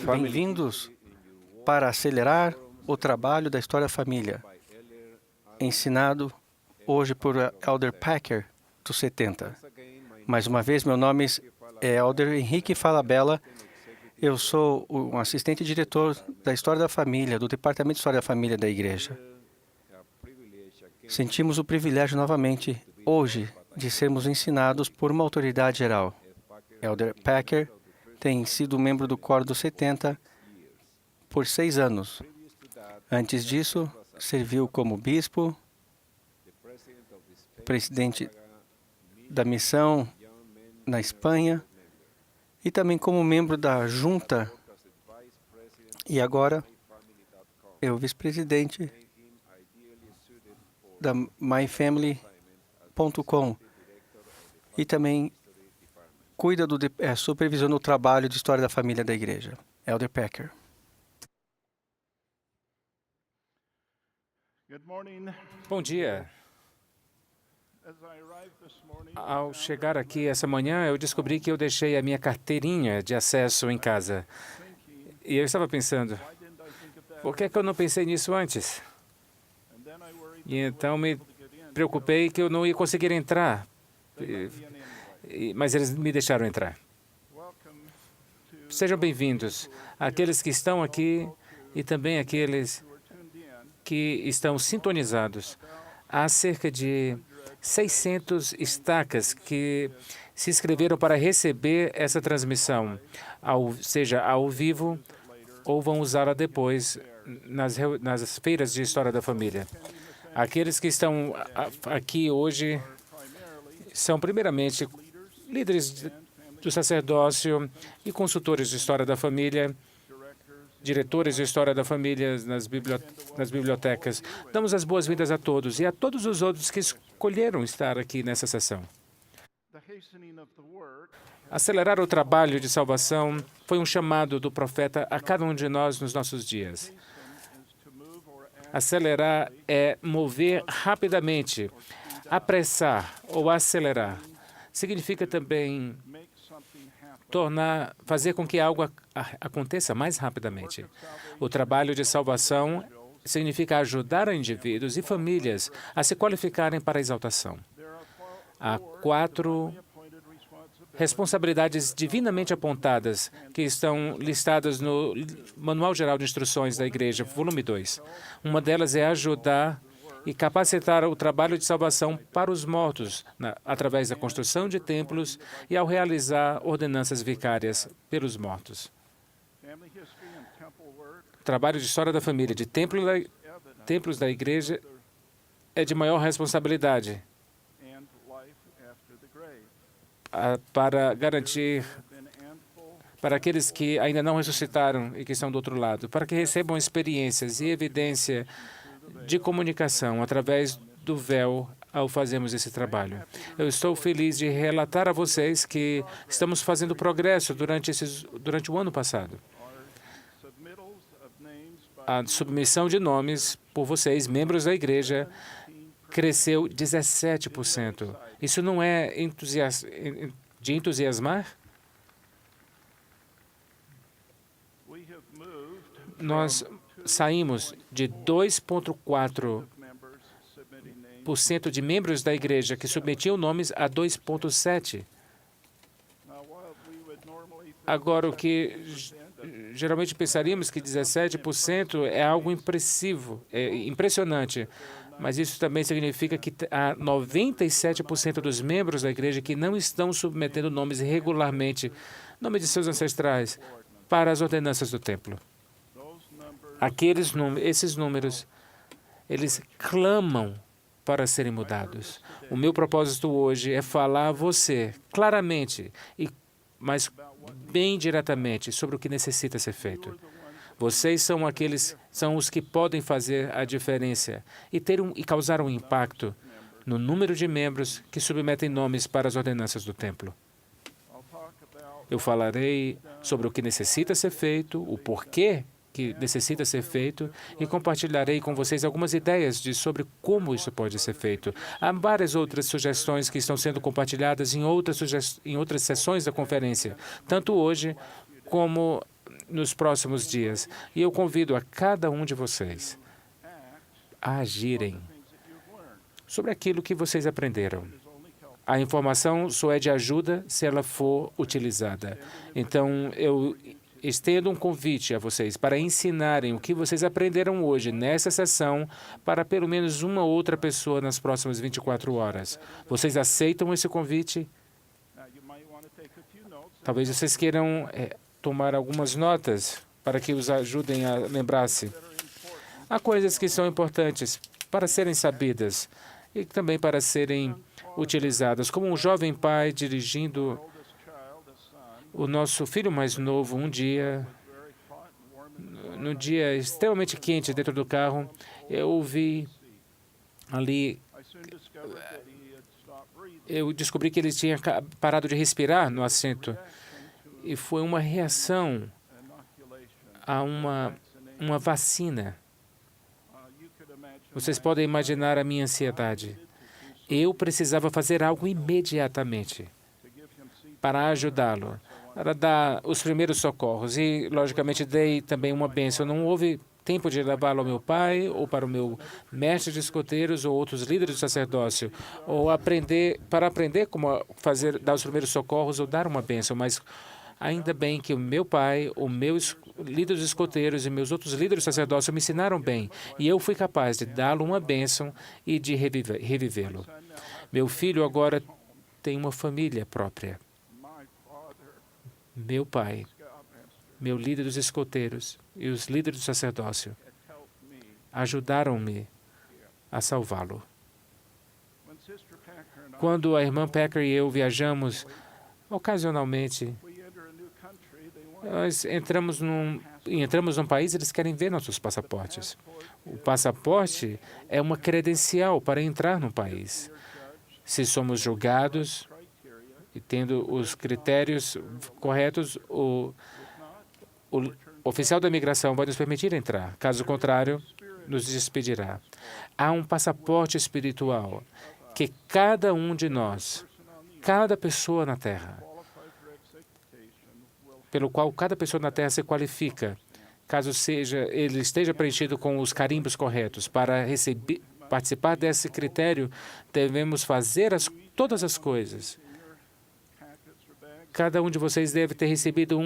Bem-vindos para acelerar o trabalho da História da Família, ensinado hoje por Elder Packer, do 70. Mais uma vez, meu nome é Elder Henrique Falabella. Eu sou um assistente diretor da História da Família, do Departamento de História da Família da Igreja. Sentimos o privilégio novamente, hoje, de sermos ensinados por uma autoridade geral. Elder Packer tem sido membro do Coro dos 70 por 6 anos. Antes disso, serviu como bispo, presidente da missão na Espanha e também como membro da junta. E agora é o vice-presidente da myfamily.com e também cuida supervisiona o trabalho de História da Família da Igreja. Elder Packer. Bom dia. Ao chegar aqui essa manhã, eu descobri que eu deixei a minha carteirinha de acesso em casa. E eu estava pensando, por que eu não pensei nisso antes? E então me preocupei que eu não ia conseguir entrar. Mas eles me deixaram entrar. Sejam bem-vindos, aqueles que estão aqui e também aqueles que estão sintonizados. Há cerca de 600 estacas que se inscreveram para receber essa transmissão, seja ao vivo ou vão usá-la depois nas feiras de História da Família. Aqueles que estão aqui hoje são, primeiramente, líderes do sacerdócio e consultores de História da Família, diretores de História da Família nas bibliotecas. Damos as boas-vindas a todos e a todos os outros que escolheram estar aqui nessa sessão. Acelerar o trabalho de salvação foi um chamado do profeta a cada um de nós nos nossos dias. Acelerar é mover rapidamente, apressar ou acelerar. Significa também fazer com que algo aconteça mais rapidamente. O trabalho de salvação significa ajudar indivíduos e famílias a se qualificarem para a exaltação. Há 4 responsabilidades divinamente apontadas que estão listadas no Manual Geral de Instruções da Igreja, volume 2. Uma delas é ajudar e capacitar o trabalho de salvação para os mortos, através da construção de templos e ao realizar ordenanças vicárias pelos mortos. O trabalho de História da Família, de templos da Igreja, é de maior responsabilidade para garantir para aqueles que ainda não ressuscitaram e que estão do outro lado, para que recebam experiências e evidência de comunicação através do véu ao fazermos esse trabalho. Eu estou feliz de relatar a vocês que estamos fazendo progresso durante o ano passado. A submissão de nomes por vocês, membros da igreja, cresceu 17%. Isso não é de entusiasmar? Nós saímos de 2,4% de membros da igreja que submetiam nomes a 2,7%. Agora, o que geralmente pensaríamos que 17% é algo impressionante, mas isso também significa que há 97% dos membros da igreja que não estão submetendo nomes regularmente, nome de seus ancestrais, para as ordenanças do templo. Esses números, eles clamam para serem mudados. O meu propósito hoje é falar a você claramente, mas bem diretamente, sobre o que necessita ser feito. Vocês são os que podem fazer a diferença e causar um impacto no número de membros que submetem nomes para as ordenanças do templo. Eu falarei sobre o que necessita ser feito, o porquê que necessita ser feito e compartilharei com vocês algumas ideias sobre como isso pode ser feito. Há várias outras sugestões que estão sendo compartilhadas em outras sessões da conferência, tanto hoje como nos próximos dias. E eu convido a cada um de vocês a agirem sobre aquilo que vocês aprenderam. A informação só é de ajuda se ela for utilizada. Então, eu estendo um convite a vocês para ensinarem o que vocês aprenderam hoje nessa sessão para pelo menos uma outra pessoa nas próximas 24 horas. Vocês aceitam esse convite? Talvez vocês queiram tomar algumas notas para que os ajudem a lembrar-se. Há coisas que são importantes para serem sabidas e também para serem utilizadas. Como um jovem pai dirigindo o nosso filho mais novo um dia, num dia extremamente quente dentro do carro, eu ouvi ali, eu descobri que ele tinha parado de respirar no assento e foi uma reação a uma vacina. Vocês podem imaginar a minha ansiedade. Eu precisava fazer algo imediatamente para ajudá-lo, para dar os primeiros socorros. E, logicamente, dei também uma bênção. Não houve tempo de levá-lo ao meu pai, ou para o meu mestre de escoteiros, ou outros líderes do sacerdócio, ou para aprender como dar os primeiros socorros ou dar uma bênção. Mas ainda bem que o meu pai, o meu líder dos escoteiros e meus outros líderes do sacerdócio me ensinaram bem, e eu fui capaz de dá-lo uma bênção e de revivê-lo. Meu filho agora tem uma família própria. Meu pai, meu líder dos escoteiros e os líderes do sacerdócio ajudaram-me a salvá-lo. Quando a irmã Packer e eu viajamos, ocasionalmente, nós entramos num país e eles querem ver nossos passaportes. O passaporte é uma credencial para entrar no país. Se somos julgados e tendo os critérios corretos, o oficial da imigração vai nos permitir entrar. Caso contrário, nos despedirá. Há um passaporte espiritual que cada um de nós, cada pessoa na Terra, pelo qual cada pessoa na Terra se qualifica, caso ele esteja preenchido com os carimbos corretos. Para participar desse critério, devemos fazer todas as coisas. Cada um de vocês deve ter recebido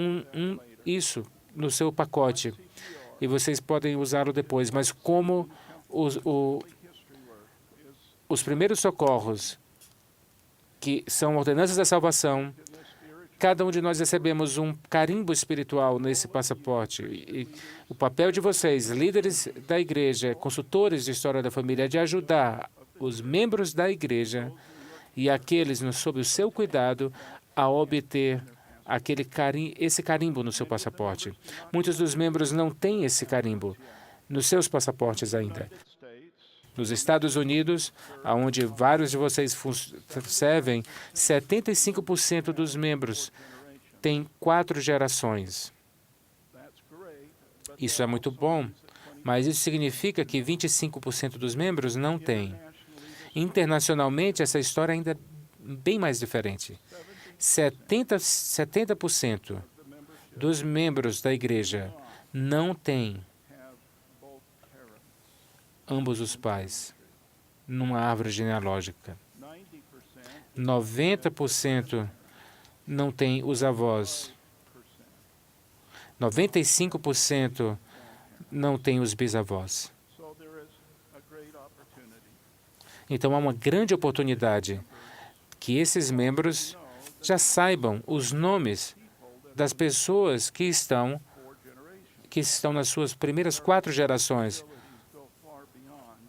isso no seu pacote, e vocês podem usá-lo depois. Mas como os primeiros socorros, que são ordenanças da salvação, cada um de nós recebemos um carimbo espiritual nesse passaporte. E o papel de vocês, líderes da igreja, consultores de história da família, é de ajudar os membros da igreja e aqueles sob o seu cuidado a obter esse carimbo no seu passaporte. Muitos dos membros não têm esse carimbo nos seus passaportes ainda. Nos Estados Unidos, onde vários de vocês servem, 75% dos membros têm 4 gerações. Isso é muito bom, mas isso significa que 25% dos membros não têm. Internacionalmente, essa história ainda é bem mais diferente. 70% dos membros da igreja não têm ambos os pais numa árvore genealógica. 90% não tem os avós. 95% não tem os bisavós. Então, há uma grande oportunidade que esses membros já saibam os nomes das pessoas que estão nas suas primeiras 4 gerações.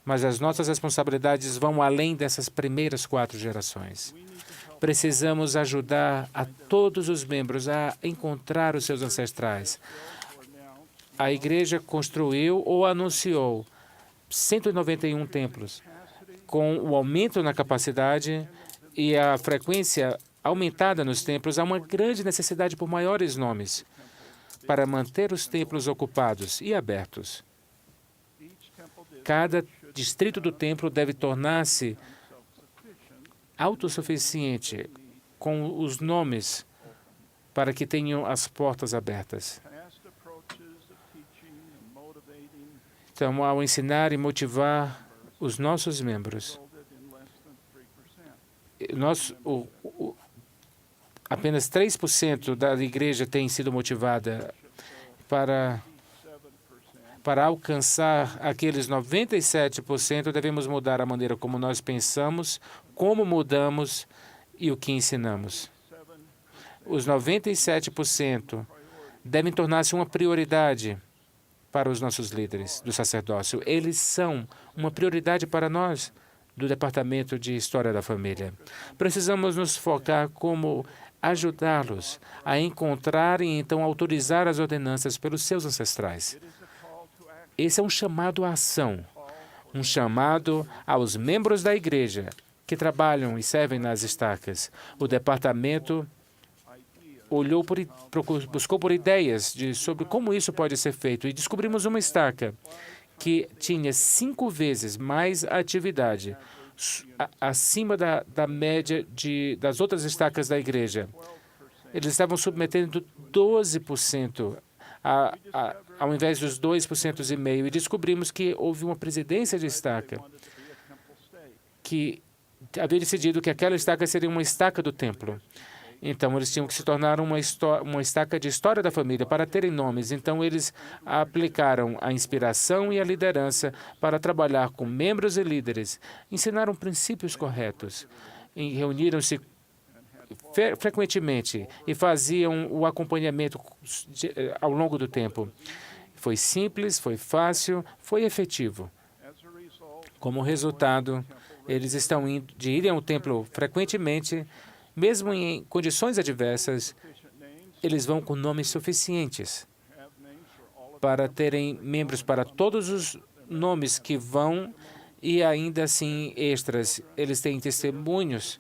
Mas as nossas responsabilidades vão além dessas primeiras 4 gerações. Precisamos ajudar a todos os membros a encontrar os seus ancestrais. A igreja construiu ou anunciou 191 templos. Com o aumento na capacidade e a frequência aumentada nos templos, há uma grande necessidade por maiores nomes. para manter os templos ocupados e abertos. Cada distrito do templo deve tornar-se autossuficiente com os nomes para que tenham as portas abertas. Então, ao ensinar e motivar os nossos membros, apenas 3% da igreja tem sido motivada para alcançar aqueles 97%, devemos mudar a maneira como nós pensamos, como mudamos e o que ensinamos. Os 97% devem tornar-se uma prioridade para os nossos líderes do sacerdócio. Eles são uma prioridade para nós do Departamento de História da Família. Precisamos nos focar como ajudá-los a encontrar e então autorizar as ordenanças pelos seus ancestrais. Esse é um chamado à ação, um chamado aos membros da igreja que trabalham e servem nas estacas. O departamento buscou por ideias sobre como isso pode ser feito e descobrimos uma estaca que tinha 5 vezes mais atividade acima da média das outras estacas da igreja. Eles estavam submetendo 12% ao invés dos 2,5%, e descobrimos que houve uma presidência de estaca que havia decidido que aquela estaca seria uma estaca do templo. Então, eles tinham que se tornar uma estaca de história da família para terem nomes. Então, eles aplicaram a inspiração e a liderança para trabalhar com membros e líderes, ensinaram princípios corretos, e reuniram-se frequentemente e faziam o acompanhamento ao longo do tempo. Foi simples, foi fácil, foi efetivo. Como resultado, eles estão de irem ao templo frequentemente, mesmo em condições adversas, eles vão com nomes suficientes para terem membros para todos os nomes que vão e ainda assim extras. Eles têm testemunhos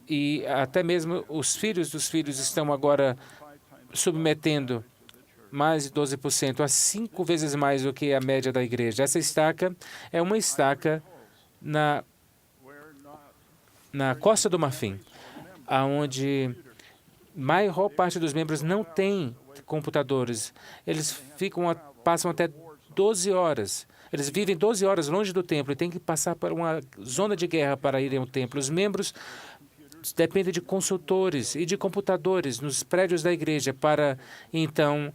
e até mesmo os filhos dos filhos estão agora submetendo mais de 12%, a 5 vezes mais do que a média da igreja. Essa estaca é uma estaca na Costa do Marfim, onde a maior parte dos membros não tem computadores. Eles passam até 12 horas. Eles vivem 12 horas longe do templo e têm que passar por uma zona de guerra para irem ao templo. Os membros dependem de consultores e de computadores nos prédios da igreja para, então,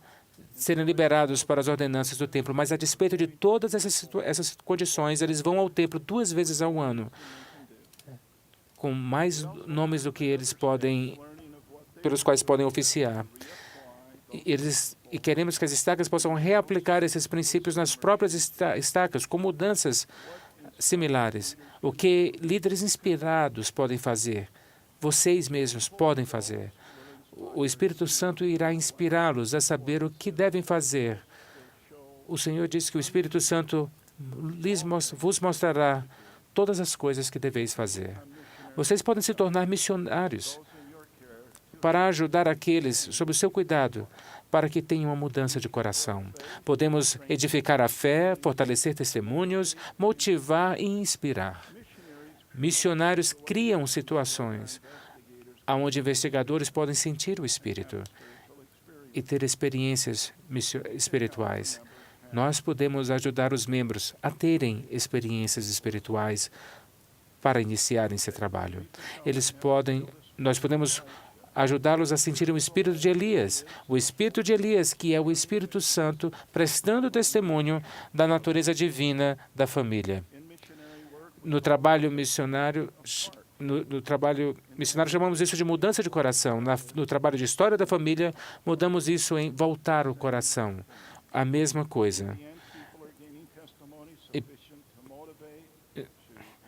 serem liberados para as ordenanças do templo. Mas, a despeito de todas essas condições, eles vão ao templo 2 vezes ao ano, com mais nomes do que eles pelos quais podem oficiar. E queremos que as estacas possam reaplicar esses princípios nas próprias estacas, com mudanças similares. O que líderes inspirados podem fazer, vocês mesmos podem fazer. O Espírito Santo irá inspirá-los a saber o que devem fazer. O Senhor disse que o Espírito Santo vos mostrará todas as coisas que deveis fazer. Vocês podem se tornar missionários para ajudar aqueles sob o seu cuidado, para que tenham uma mudança de coração. Podemos edificar a fé, fortalecer testemunhos, motivar e inspirar. Missionários criam situações onde investigadores podem sentir o Espírito e ter experiências espirituais. Nós podemos ajudar os membros a terem experiências espirituais para iniciarem esse trabalho. Nós podemos ajudá-los a sentir o espírito de Elias. O espírito de Elias, que é o Espírito Santo, prestando testemunho da natureza divina da família. No trabalho missionário, chamamos isso de mudança de coração. No trabalho de história da família, mudamos isso em voltar o coração. A mesma coisa.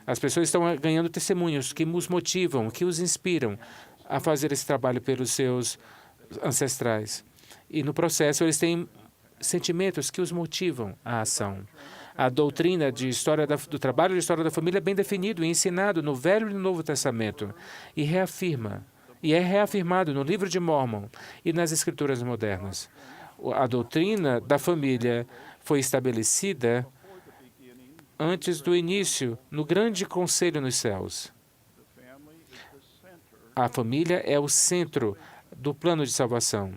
As pessoas estão ganhando testemunhos que os motivam, que os inspiram a fazer esse trabalho pelos seus ancestrais. E, no processo, eles têm sentimentos que os motivam à ação. A doutrina do trabalho de história da família é bem definido e ensinado no Velho e no Novo Testamento e reafirma e é reafirmado no Livro de Mórmon e nas Escrituras modernas. A doutrina da família foi estabelecida antes do início, no grande conselho nos céus. A família é o centro do plano de salvação.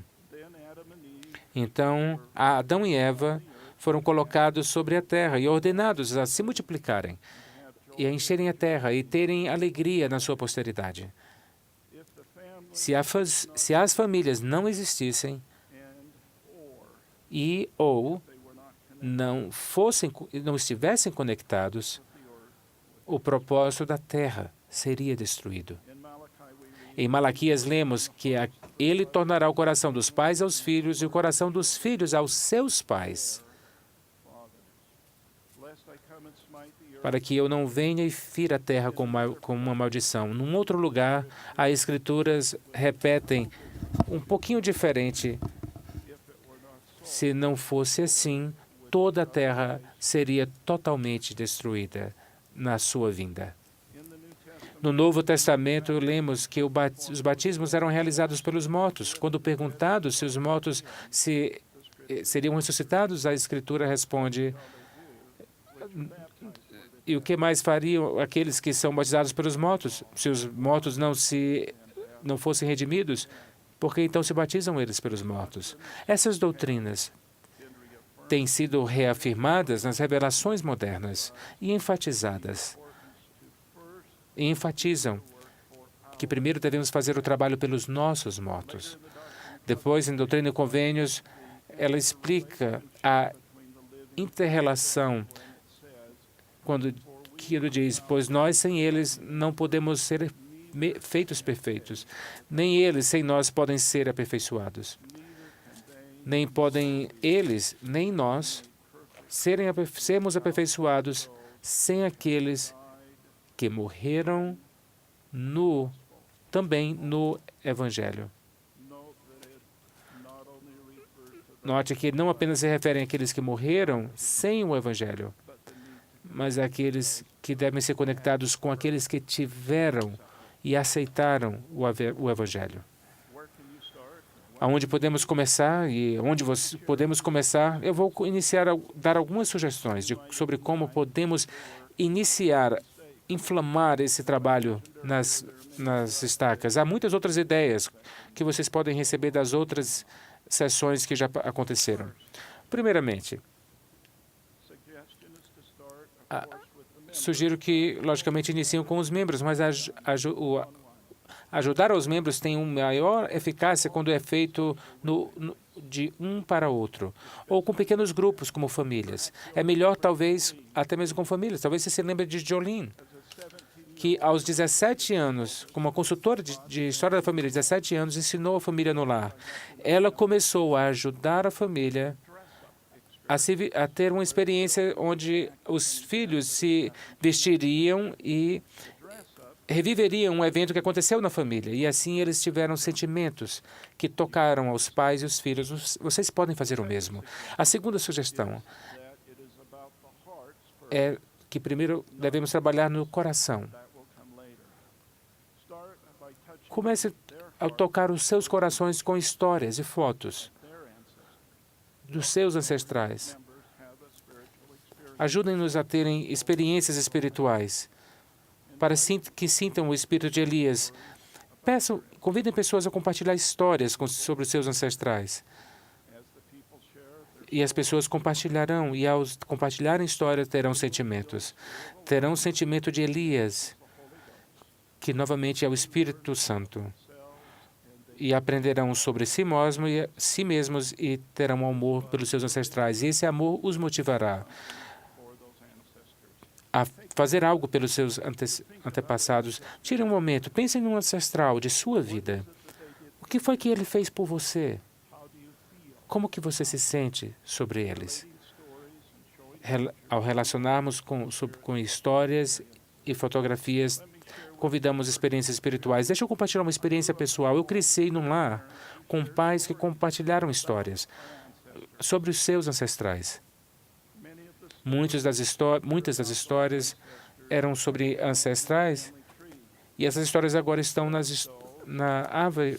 Então, Adão e Eva foram colocados sobre a terra e ordenados a se multiplicarem e a encherem a terra e terem alegria na sua posteridade. Se as famílias não existissem ou não estivessem conectados, o propósito da terra seria destruído. Em Malaquias lemos que ele tornará o coração dos pais aos filhos e o coração dos filhos aos seus pais, para que eu não venha e fira a terra com uma maldição. Num outro lugar, as Escrituras repetem um pouquinho diferente. Se não fosse assim, toda a terra seria totalmente destruída na sua vinda. No Novo Testamento, lemos que os batismos eram realizados pelos mortos. Quando perguntados se os mortos seriam ressuscitados, a Escritura responde: e o que mais fariam aqueles que são batizados pelos mortos? Se os mortos não fossem redimidos, por que então se batizam eles pelos mortos? Essas doutrinas têm sido reafirmadas nas revelações modernas e enfatizadas. E enfatizam que primeiro devemos fazer o trabalho pelos nossos mortos. Depois, em Doutrina e Convênios, ela explica a inter-relação quando diz: pois nós sem eles não podemos ser feitos perfeitos, nem eles sem nós podem ser aperfeiçoados. Nem podem eles, nem nós, sermos aperfeiçoados sem aqueles que morreram também no Evangelho. Note que não apenas se referem àqueles que morreram sem o Evangelho, mas àqueles que devem ser conectados com aqueles que tiveram e aceitaram o Evangelho. Aonde podemos começar e onde podemos começar, eu vou dar algumas sugestões sobre como podemos inflamar esse trabalho nas estacas. Há muitas outras ideias que vocês podem receber das outras sessões que já aconteceram. Primeiramente, sugiro que, logicamente, iniciem com os membros, mas ajudar os membros tem uma maior eficácia quando é feito de um para outro, ou com pequenos grupos, como famílias. É melhor, talvez, até mesmo com famílias. Talvez você se lembre de Jolene, que aos 17 anos, como uma consultora de história da família, 17 anos, ensinou a família no lar. Ela começou a ajudar a família a ter uma experiência onde os filhos se vestiriam e reviveriam um evento que aconteceu na família. E assim eles tiveram sentimentos que tocaram aos pais e os filhos. Vocês podem fazer o mesmo. A segunda sugestão é que primeiro devemos trabalhar no coração. Comece a tocar os seus corações com histórias e fotos dos seus ancestrais. Ajudem-nos a terem experiências espirituais, para que sintam o espírito de Elias. Convidem pessoas a compartilhar histórias sobre os seus ancestrais. E as pessoas compartilharão, e ao compartilharem histórias, terão sentimentos. Terão o sentimento de Elias, que novamente é o Espírito Santo. E aprenderão sobre si mesmos e terão amor pelos seus ancestrais. E esse amor os motivará a fazer algo pelos seus antepassados. Tire um momento, pense num ancestral de sua vida. O que foi que ele fez por você? Como que você se sente sobre eles? Ao relacionarmos com histórias e fotografias, convidamos experiências espirituais. Deixa eu compartilhar uma experiência pessoal. Eu cresci num lar com pais que compartilharam histórias sobre os seus ancestrais. Muitas das histórias eram sobre ancestrais, e essas histórias agora estão na árvore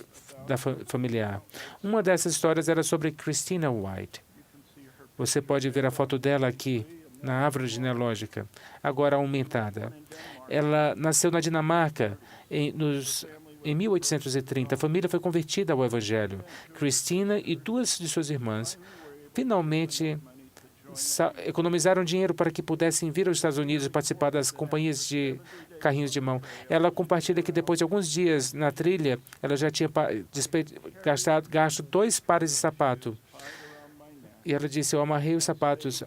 familiar. Uma dessas histórias era sobre Christina White. Você pode ver a foto dela aqui na árvore genealógica, agora aumentada. Ela nasceu na Dinamarca em 1830. A família foi convertida ao Evangelho. Christina e duas de suas irmãs finalmente economizaram dinheiro para que pudessem vir aos Estados Unidos e participar das companhias de carrinhos de mão. Ela compartilha que depois de alguns dias na trilha, ela já tinha gasto 2 pares de sapato. E ela disse: eu amarrei os sapatos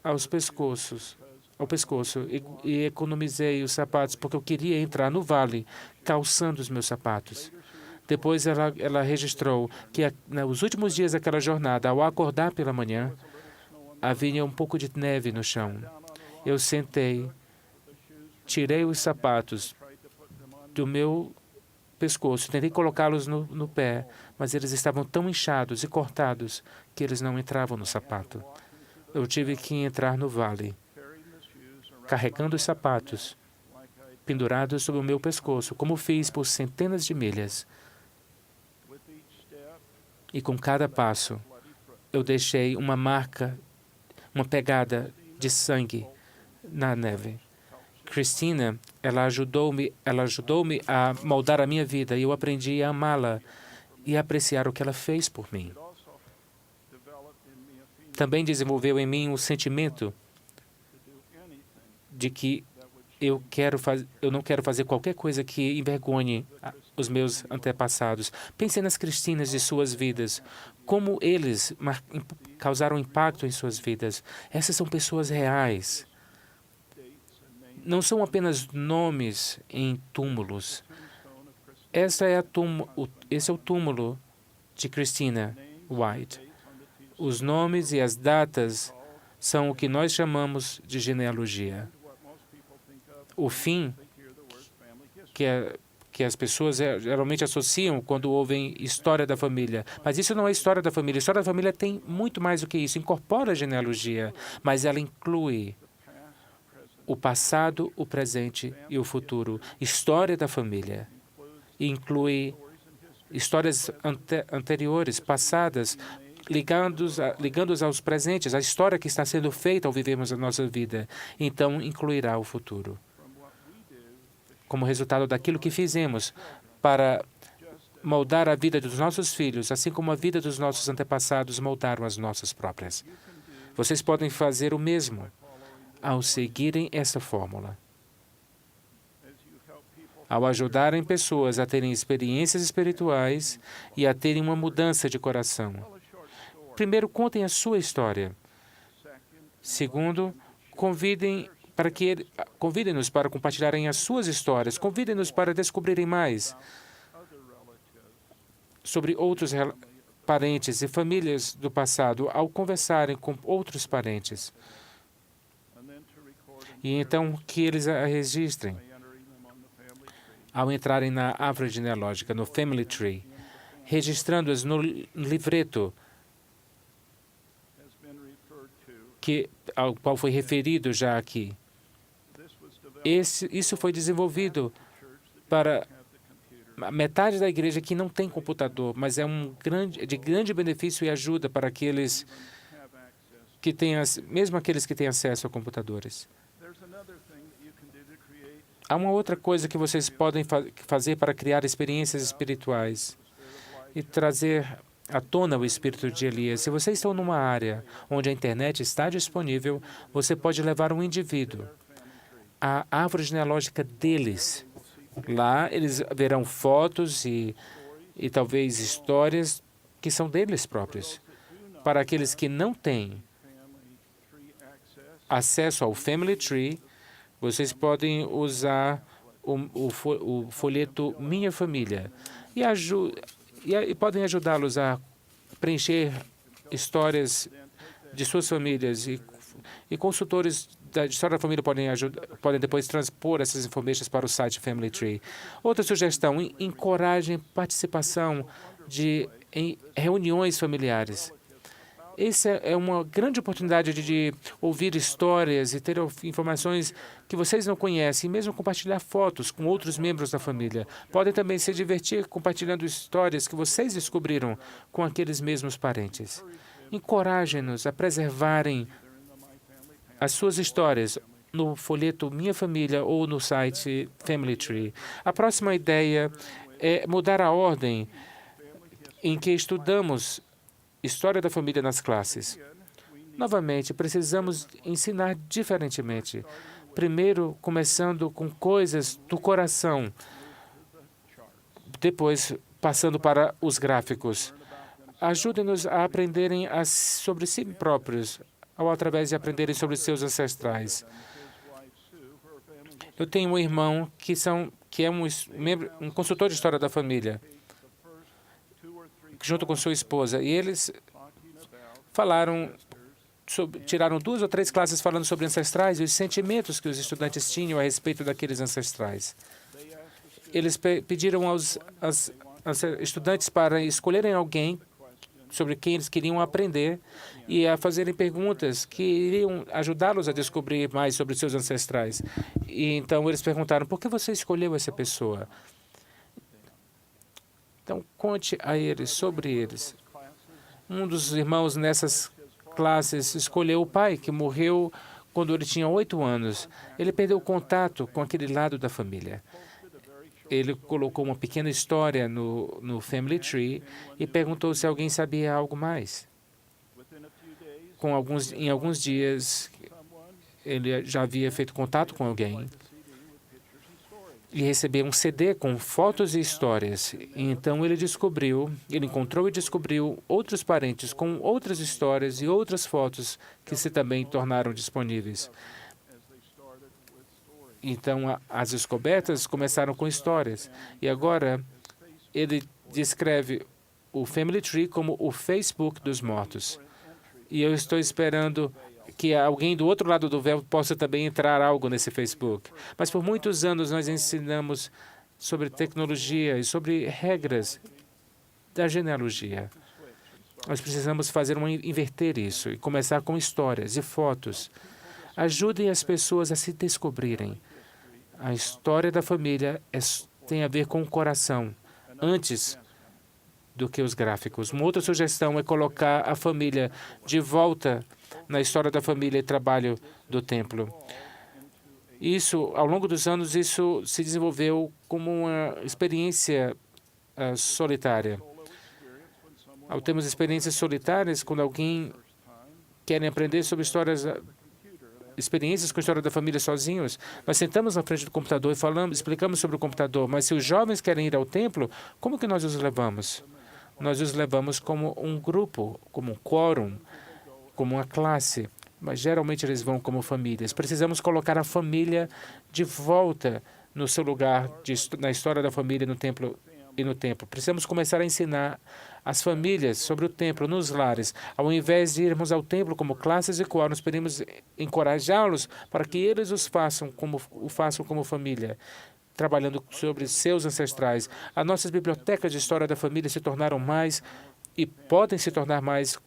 ao pescoço e economizei os sapatos porque eu queria entrar no vale calçando os meus sapatos. Depois ela registrou que nos últimos dias daquela jornada, ao acordar pela manhã, havia um pouco de neve no chão. Eu sentei, tirei os sapatos do meu pescoço, tentei colocá-los no pé, mas eles estavam tão inchados e cortados que eles não entravam no sapato. Eu tive que entrar no vale, carregando os sapatos, pendurados sobre o meu pescoço, como fiz por centenas de milhas. E com cada passo, eu deixei uma marca, uma pegada de sangue na neve. Christina, ela ajudou-me a moldar a minha vida e eu aprendi a amá-la e a apreciar o que ela fez por mim. Também desenvolveu em mim o sentimento de que eu não quero fazer qualquer coisa que envergonhe os meus antepassados. Pense nas Cristinas de suas vidas, como eles causaram impacto em suas vidas. Essas são pessoas reais. Não são apenas nomes em túmulos. Esse é o túmulo de Christina White. Os nomes e as datas são o que nós chamamos de genealogia. O fim que as pessoas geralmente associam quando ouvem história da família. Mas isso não é história da família. A história da família tem muito mais do que isso. Incorpora a genealogia, mas ela inclui o passado, o presente e o futuro. História da família inclui histórias anteriores, passadas, ligando-os aos presentes, a história que está sendo feita ao vivermos a nossa vida. Então, incluirá o futuro. Como resultado daquilo que fizemos para moldar a vida dos nossos filhos, assim como a vida dos nossos antepassados moldaram as nossas próprias. Vocês podem fazer o mesmo ao seguirem essa fórmula. Ao ajudarem pessoas a terem experiências espirituais e a terem uma mudança de coração. Primeiro, contem a sua história. Segundo, convidem-nos para compartilharem as suas histórias. Convidem-nos para descobrirem mais sobre outros parentes e famílias do passado ao conversarem com outros parentes. E então que eles a registrem ao entrarem na árvore genealógica, no Family Tree, registrando-as no livreto ao qual foi referido já aqui. Isso foi desenvolvido para metade da igreja que não tem computador, mas é de grande benefício e ajuda para aqueles que têm, mesmo aqueles que têm acesso a computadores. Há uma outra coisa que vocês podem fazer para criar experiências espirituais e trazer à tona o espírito de Elias. Se vocês estão numa área onde a internet está disponível, você pode levar um indivíduo à árvore genealógica deles. Lá eles verão fotos e talvez histórias que são deles próprios. Para aqueles que não têm acesso ao Family Tree, vocês podem usar o folheto Minha Família e podem ajudá-los a preencher histórias de suas famílias e consultores da história da família podem depois transpor essas informações para o site Family Tree. Outra sugestão, encorajem participação em reuniões familiares. Essa é uma grande oportunidade de ouvir histórias e ter informações que vocês não conhecem, e mesmo compartilhar fotos com outros membros da família. Podem também se divertir compartilhando histórias que vocês descobriram com aqueles mesmos parentes. Encorajem-nos a preservarem as suas histórias no folheto Minha Família ou no site Family Tree. A próxima ideia é mudar a ordem em que estudamos história da família nas classes. Novamente, precisamos ensinar diferentemente. Primeiro, começando com coisas do coração, depois passando para os gráficos. Ajudem-nos a aprenderem sobre si próprios, através de aprenderem sobre seus ancestrais. Eu tenho um irmão que é um consultor de história da família, junto com sua esposa, e eles tiraram 2 ou 3 classes falando sobre ancestrais e os sentimentos que os estudantes tinham a respeito daqueles ancestrais. Eles pediram aos estudantes para escolherem alguém sobre quem eles queriam aprender e a fazerem perguntas que iriam ajudá-los a descobrir mais sobre seus ancestrais. E então eles perguntaram: por que você escolheu essa pessoa? Então, conte a eles sobre eles. Um dos irmãos nessas classes escolheu o pai, que morreu quando ele tinha 8 anos. Ele perdeu o contato com aquele lado da família. Ele colocou uma pequena história no Family Tree e perguntou se alguém sabia algo mais. Em alguns dias, ele já havia feito contato com alguém e recebeu um CD com fotos e histórias. Então, ele encontrou e descobriu outros parentes com outras histórias e outras fotos que se também tornaram disponíveis. Então, as descobertas começaram com histórias. E agora, ele descreve o Family Tree como o Facebook dos mortos. E eu estou esperando que alguém do outro lado do véu possa também entrar algo nesse Facebook. Mas por muitos anos nós ensinamos sobre tecnologia e sobre regras da genealogia. Nós precisamos inverter isso e começar com histórias e fotos. Ajudem as pessoas a se descobrirem. A história da família tem a ver com o coração, antes do que os gráficos. Uma outra sugestão é colocar a família de volta na história da família e trabalho do templo. Ao longo dos anos, isso se desenvolveu como uma experiência solitária. Ao termos experiências solitárias, quando alguém quer aprender sobre experiências com a história da família sozinhos, nós sentamos na frente do computador e explicamos sobre o computador, mas se os jovens querem ir ao templo, como que nós os levamos? Nós os levamos como um grupo, como um quórum, como uma classe, mas geralmente eles vão como famílias. Precisamos colocar a família de volta no seu lugar na história da família no templo e no templo. Precisamos começar a ensinar as famílias sobre o templo nos lares. Ao invés de irmos ao templo como classes e quórums, podemos encorajá-los para que eles o façam como família, trabalhando sobre seus ancestrais. As nossas bibliotecas de história da família se tornaram mais e podem se tornar mais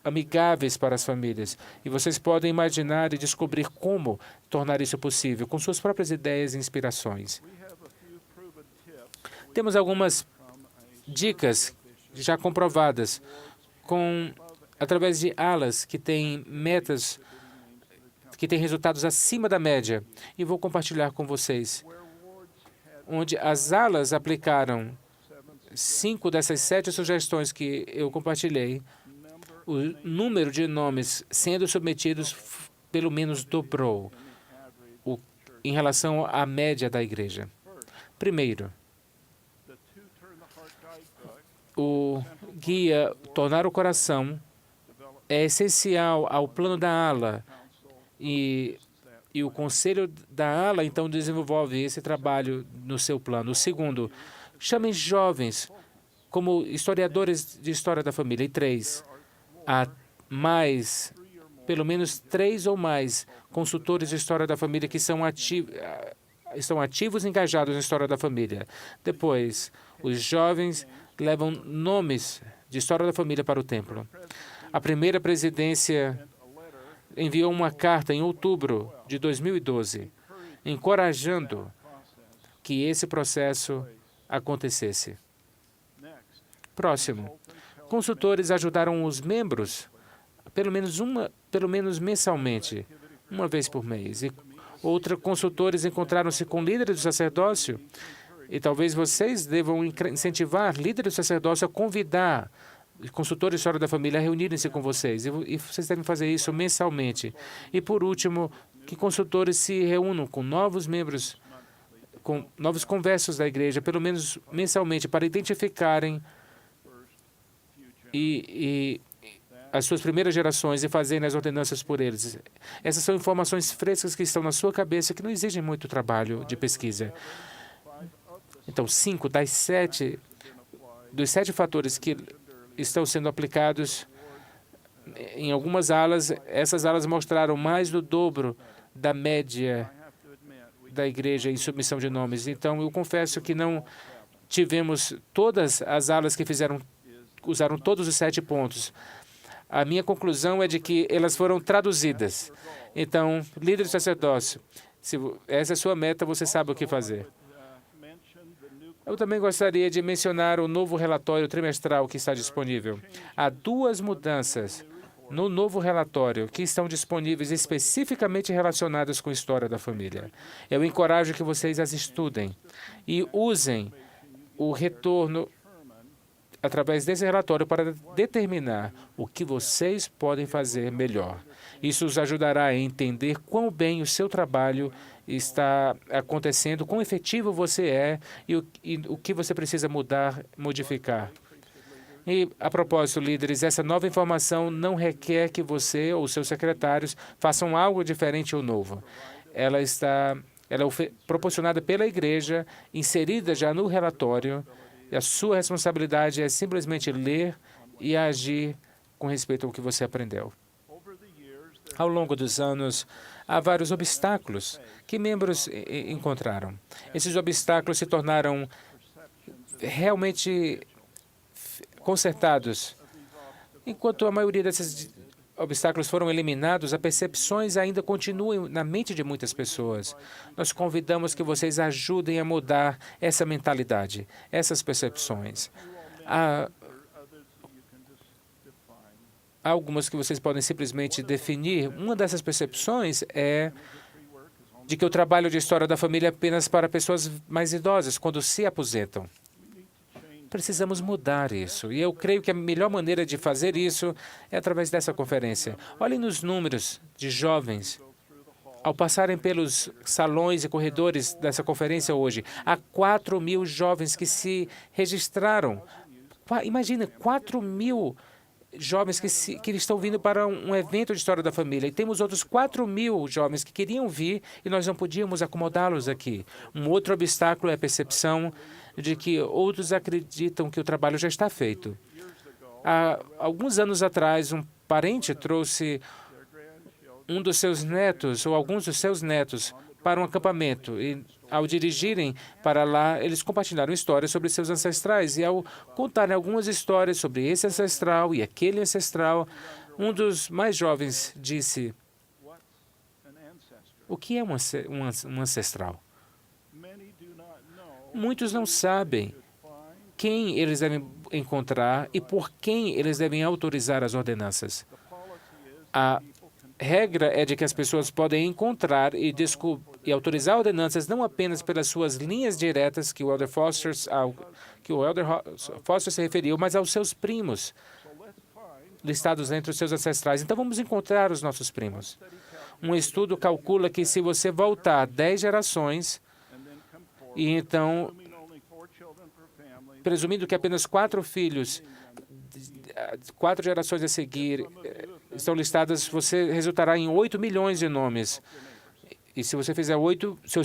amigáveis para as famílias. E vocês podem imaginar e descobrir como tornar isso possível, com suas próprias ideias e inspirações. Temos algumas dicas já comprovadas através de alas que têm metas, que têm resultados acima da média. E vou compartilhar com vocês, onde as alas aplicaram 5 dessas 7 sugestões que eu compartilhei. O número de nomes sendo submetidos pelo menos dobrou em relação à média da igreja. Primeiro, o guia Tornar o Coração é essencial ao plano da ala e o conselho da ala, então, desenvolve esse trabalho no seu plano. O segundo, chamem jovens como historiadores de história da família. E 3, há pelo menos 3 ou mais consultores de história da família que estão ativos e engajados na história da família. Depois, os jovens levam nomes de história da família para o templo. A primeira presidência enviou uma carta em outubro de 2012, encorajando que esse processo acontecesse. Próximo. Consultores ajudaram os membros pelo menos mensalmente, uma vez por mês. E consultores encontraram-se com líderes do sacerdócio, e talvez vocês devam incentivar líderes do sacerdócio a convidar consultores de história da família a reunirem-se com vocês. E vocês devem fazer isso mensalmente. E, por último, que consultores se reúnam com novos membros, com novos conversos da igreja, pelo menos mensalmente, para identificarem as suas primeiras gerações e fazerem as ordenanças por eles. Essas são informações frescas que estão na sua cabeça, que não exigem muito trabalho de pesquisa. Então, 5 dos 7 fatores que estão sendo aplicados em algumas alas, essas alas mostraram mais do dobro da média da igreja em submissão de nomes. Então, eu confesso que não tivemos todas as alas que usaram todos os 7 pontos. A minha conclusão é de que elas foram traduzidas. Então, líder do sacerdócio, se essa é a sua meta, você sabe o que fazer. Eu também gostaria de mencionar o novo relatório trimestral que está disponível. Há 2 mudanças no novo relatório que estão disponíveis especificamente relacionadas com a história da família. Eu encorajo que vocês as estudem e usem o retorno através desse relatório para determinar o que vocês podem fazer melhor. Isso os ajudará a entender quão bem o seu trabalho está acontecendo, quão efetivo você é e o que você precisa modificar. E, a propósito, líderes, essa nova informação não requer que você ou seus secretários façam algo diferente ou novo. Ela é proporcionada pela igreja, inserida já no relatório, e a sua responsabilidade é simplesmente ler e agir com respeito ao que você aprendeu. Ao longo dos anos, há vários obstáculos que membros encontraram. Esses obstáculos se tornaram realmente consertados. Enquanto a maioria desses obstáculos foram eliminados, as percepções ainda continuam na mente de muitas pessoas. Nós convidamos que vocês ajudem a mudar essa mentalidade, essas percepções. Há algumas que vocês podem simplesmente definir. Uma dessas percepções é de que o trabalho de história da família é apenas para pessoas mais idosas, quando se aposentam. Precisamos mudar isso. E eu creio que a melhor maneira de fazer isso é através dessa conferência. Olhem nos números de jovens. Ao passarem pelos salões e corredores dessa conferência hoje, há 4.000 jovens que se registraram. Imagina, 4.000 jovens que estão vindo para um evento de história da família. E temos outros 4.000 jovens que queriam vir e nós não podíamos acomodá-los aqui. Um outro obstáculo é a percepção de que outros acreditam que o trabalho já está feito. Há alguns anos atrás, um parente trouxe um dos seus netos ou alguns dos seus netos para um acampamento e, ao dirigirem para lá, eles compartilharam histórias sobre seus ancestrais. E, ao contarem algumas histórias sobre esse ancestral e aquele ancestral, um dos mais jovens disse: o que é um ancestral? Muitos não sabem quem eles devem encontrar e por quem eles devem autorizar as ordenanças. A regra é de que as pessoas podem encontrar e autorizar ordenanças não apenas pelas suas linhas diretas, que o Elder Foster se referiu, mas aos seus primos, listados entre os seus ancestrais. Então, vamos encontrar os nossos primos. Um estudo calcula que se você voltar 10 gerações, e então, presumindo que apenas 4 filhos, 4 gerações a seguir estão listadas, você resultará em 8 milhões de nomes. E se você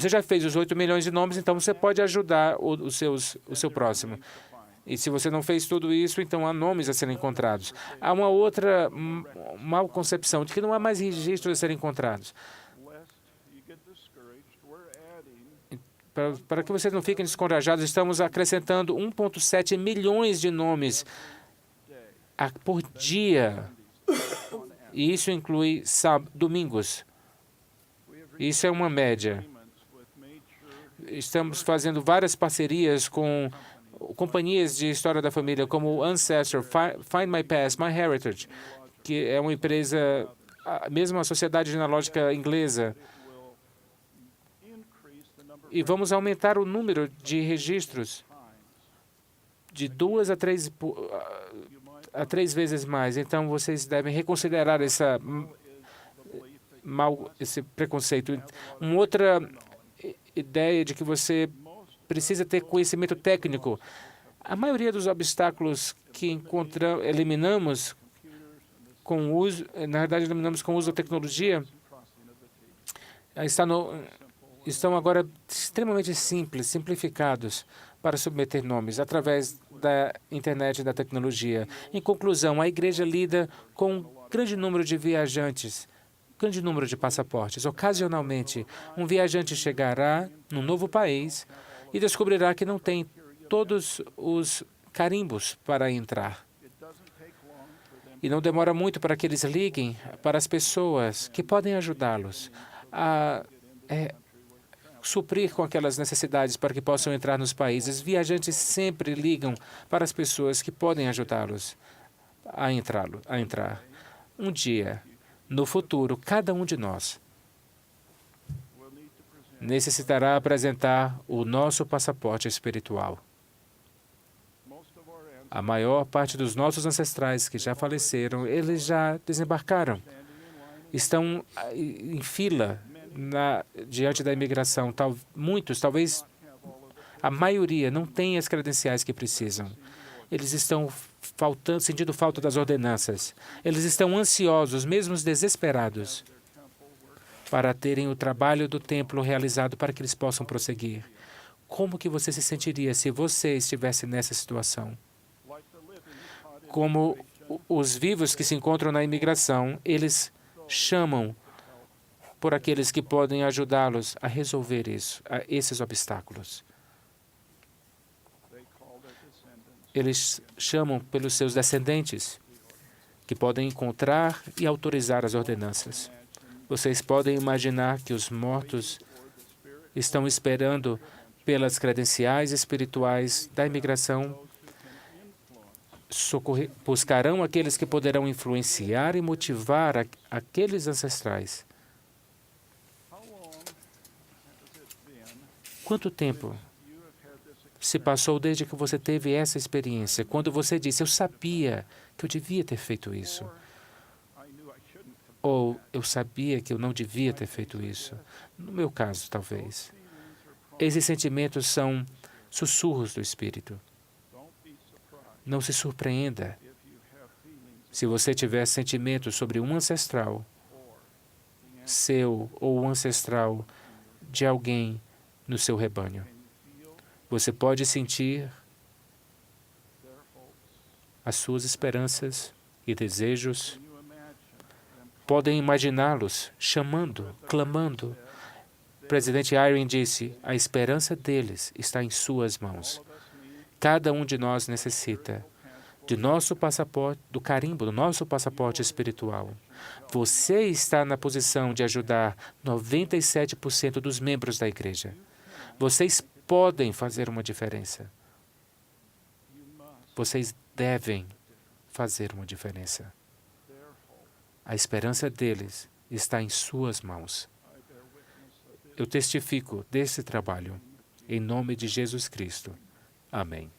já fez os 8 milhões de nomes, então você pode ajudar o seu próximo. E se você não fez tudo isso, então há nomes a serem encontrados. Há uma outra mal concepção de que não há mais registros a serem encontrados. Para que vocês não fiquem descorajados, estamos acrescentando 1,7 milhões de nomes por dia E isso inclui domingos. Isso é uma média. Estamos fazendo várias parcerias com companhias de história da família, como Ancestry, Find My Past, My Heritage, que é uma empresa, mesmo a Sociedade Genealógica Inglesa. E vamos aumentar o número de registros de 2 a 3 vezes mais. Então, vocês devem reconsiderar esse preconceito. Uma outra ideia de que você precisa ter conhecimento técnico. A maioria dos obstáculos que eliminamos com o uso, na verdade, eliminamos com o uso da tecnologia, estão agora extremamente simples, simplificados para submeter nomes através da internet e da tecnologia. Em conclusão, a igreja lida com um grande número de viajantes, grande número de passaportes. Ocasionalmente, um viajante chegará num novo país e descobrirá que não tem todos os carimbos para entrar. E não demora muito para que eles liguem para as pessoas que podem ajudá-los a suprir com aquelas necessidades para que possam entrar nos países. Viajantes sempre ligam para as pessoas que podem ajudá-los a entrar. Um dia, no futuro, cada um de nós necessitará apresentar o nosso passaporte espiritual. A maior parte dos nossos ancestrais que já faleceram, eles já desembarcaram. Estão em fila diante da imigração. Muitos, talvez a maioria, não têm as credenciais que precisam. Eles estão sentindo falta das ordenanças. Eles estão ansiosos, mesmo desesperados, para terem o trabalho do templo realizado para que eles possam prosseguir. Como que você se sentiria se você estivesse nessa situação? Como os vivos que se encontram na imigração, eles chamam por aqueles que podem ajudá-los a resolver esses obstáculos. Eles chamam pelos seus descendentes, que podem encontrar e autorizar as ordenanças. Vocês podem imaginar que os mortos estão esperando pelas credenciais espirituais da imigração, buscarão aqueles que poderão influenciar e motivar aqueles ancestrais. Quanto tempo se passou desde que você teve essa experiência, quando você disse, eu sabia que eu devia ter feito isso? Ou eu sabia que eu não devia ter feito isso? No meu caso, talvez. Esses sentimentos são sussurros do Espírito. Não se surpreenda se você tiver sentimentos sobre um ancestral seu ou um ancestral de alguém no seu rebanho. Você pode sentir as suas esperanças e desejos. Podem imaginá-los chamando, clamando. O presidente Eyring disse, a esperança deles está em suas mãos. Cada um de nós necessita de nosso passaporte, do carimbo do nosso passaporte espiritual. Você está na posição de ajudar 97% dos membros da igreja. Vocês podem fazer uma diferença. Vocês devem fazer uma diferença. A esperança deles está em suas mãos. Eu testifico desse trabalho, em nome de Jesus Cristo. Amém.